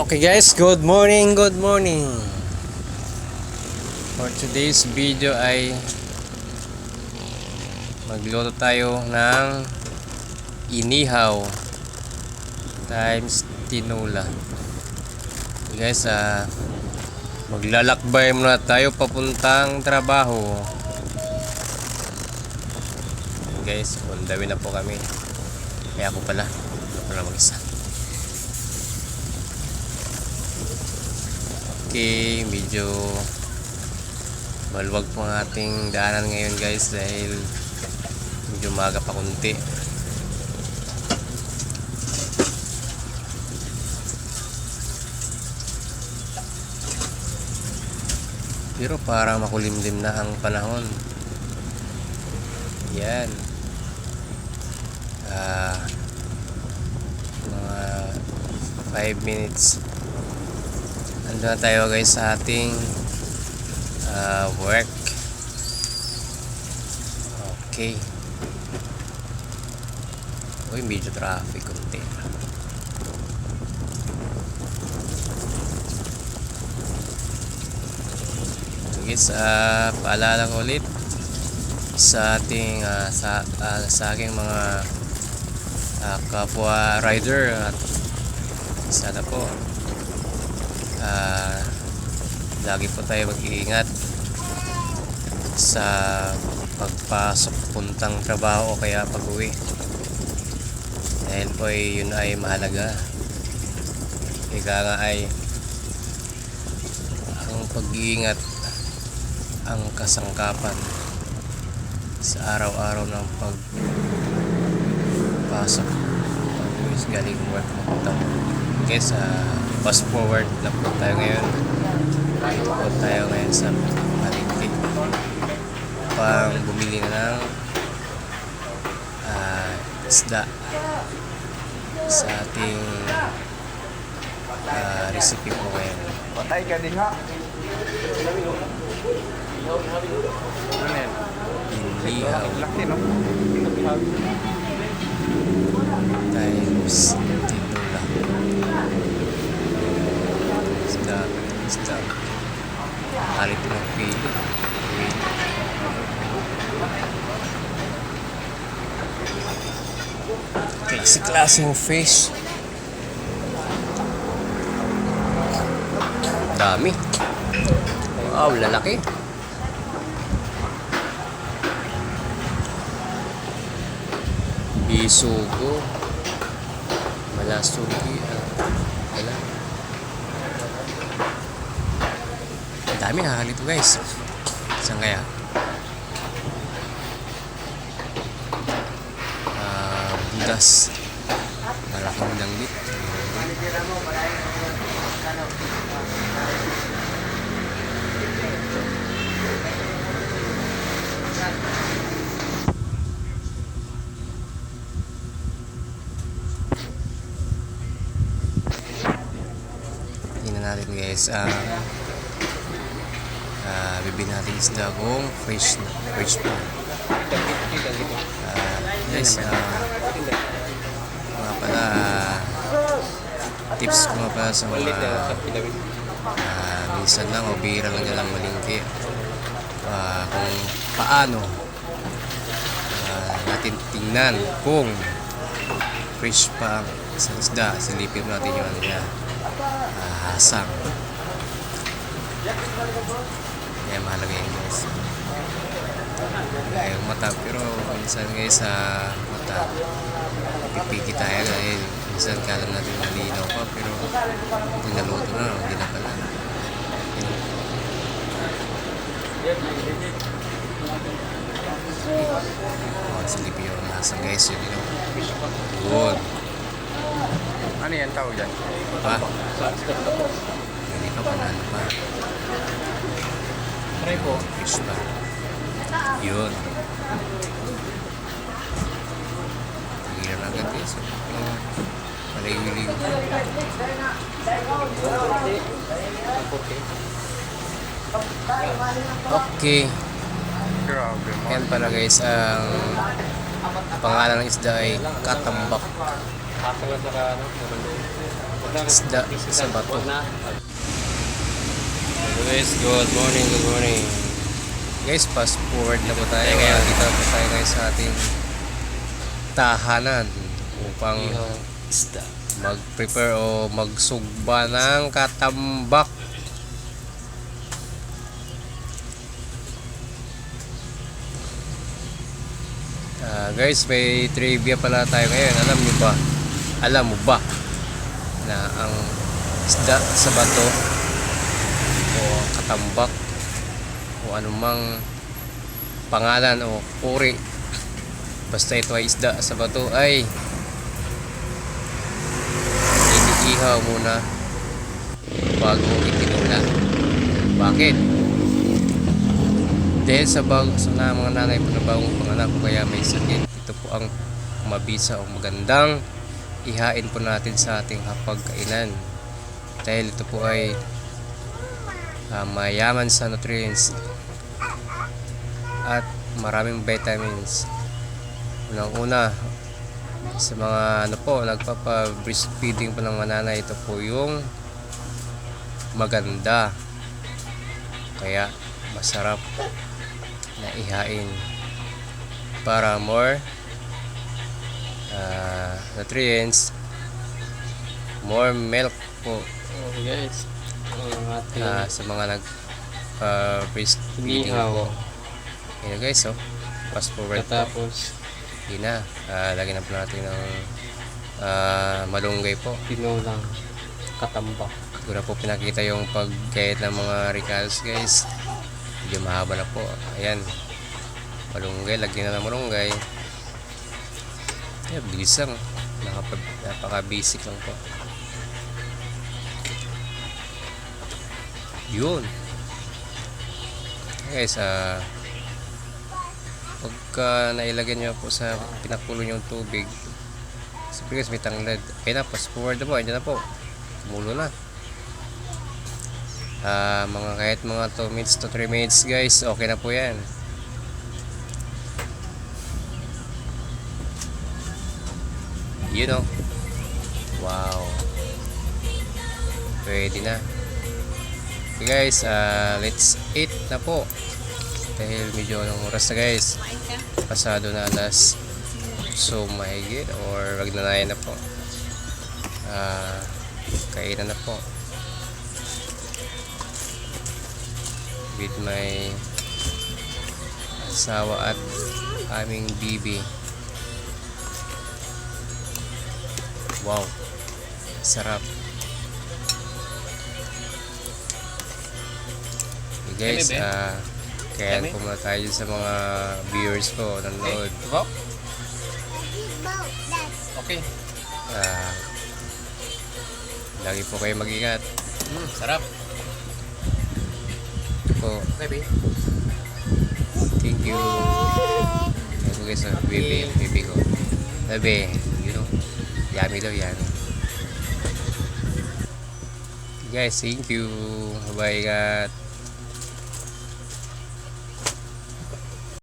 Okay guys, good morning, good morning. For today's video ay magluto tayo ng inihaw times tinola. Okay guys, maglalakbay muna tayo papuntang trabaho. Okay guys, on the way na po kami. Kaya ako pala mag-isa. Okay, medyo maluwag po ang ating daanan ngayon guys dahil medyo maga pa kunti. Pero parang makulimlim na ang panahon. Yan. Mga 5 minutes. Ando na tayo guys sa ating work. Okay. Uy, medyo traffic kunti. So guys, paalala ko ulit sa ating sa aking mga kapwa rider at sana po lagi po tayo mag-iingat sa pagpasok puntang trabaho o kaya pag-uwi dahil po yun ay mahalaga. Ika nga ay ang pag-iingat ang kasangkapan sa araw-araw ng pagpasok pag-uwi galing work papuntang. Okay, sa fast forward na po tayo ngayon. Dito po tayo ngayon sa palengke pang bumili na ng isda sa ating recipe po ngayon. Patay ka din ha. Inihaw Laki no. times tinola. Isda halit ng pili. Klaseng fish. Dami. Wow, lalaki. Bisugo, malasugi, wala. Dami nakakalito guys. Saan kaya? Budas. Malaking langit. Tingnan natin guys. Bibili natin isda kung fresh pa. Guys, mga pala tips ko nga pala sa mga minsan lang o bihira lang dyan ang malingki kung paano natin tingnan kung fresh pa ang isang isda. Silipin natin yung ano niya, hasang. Kaya mahalaga yun guys. Kaya yung mata, pero minsan guys sa mata pipiki tayo dahil minsan kala natin malinaw pa pero tinaluto na, hindi na pala. Silipin yung hasang guys, yun yun. Good. Ano yan tawag dyan? Pa? Hindi pa panalo pa. Try po. Fish pa. Yun. Tingnan na agad guys. Maligo-ligo. Okay. Grabe mo. Yan pala guys, ang pangalan ng isda ay katambak. isda sa bato. Huwag na. Guys, good morning, good morning. Guys, fast forward na po tayo. Dito po tayo ngayon sa ating tahanan upang Isda. mag-prepare o magsugba ng katambak. Guys, may trivia pala tayo ngayon. Alam mo ba na ang isda sa bato o katambak o anumang pangalan o uri, basta ito ay isda sa bato, ay iniihaw muna bago itinula. Bakit? Dahil sa mga nanay po na bagong panganak o kaya may sakit, ito po ang mabisa o magandang ihain po natin sa ating hapagkainan. Dahil ito po ay mayaman sa nutrients at maraming vitamins. Unang-una, sa mga nagpapa-breastfeeding po ng mga nanay, ito po yung maganda. Kaya masarap na ihain para more nutrients, more milk po Guys, ang ating sa mga breastfeeding inihaw. po. Ayan guys, fast forward po. Katapos, Hindi na. Lagyan na po natin ng malunggay po. tinulang katambak. Ko na po pinakita yung pagkait ng mga ricalos guys. Medyo mahaba na po. Ayan. Malunggay. Lagyan na ng malunggay. Ayan, bilis lang. Napaka-basic lang po. Yun. Guys, pagka nailagay nyo po sa pinakulo nyo yung tubig, siyempre guys, may tanglad. Ayun na, fast forward na po. Ayun na po. Kumulo na. Kahit mga 2 minutes to 3 minutes guys, okay na po yan. You know. Wow. Pwede na. Okay guys, let's eat na po. Dahil medyo anong oras na guys. Pasado na alas. So mahigit or wag na na po. Kainan na po. With my asawa at aming bibi. Wow, sarap. Okay guys, kaya po muna tayo sa mga viewers ko nanonood. Okay. Lagi po kayo mag-ingat. Sarap. Po. Baby. Thank you. Thank you guys, baby ko. Baby, you know, yummy daw yan. Guys, thank you. Bye, God.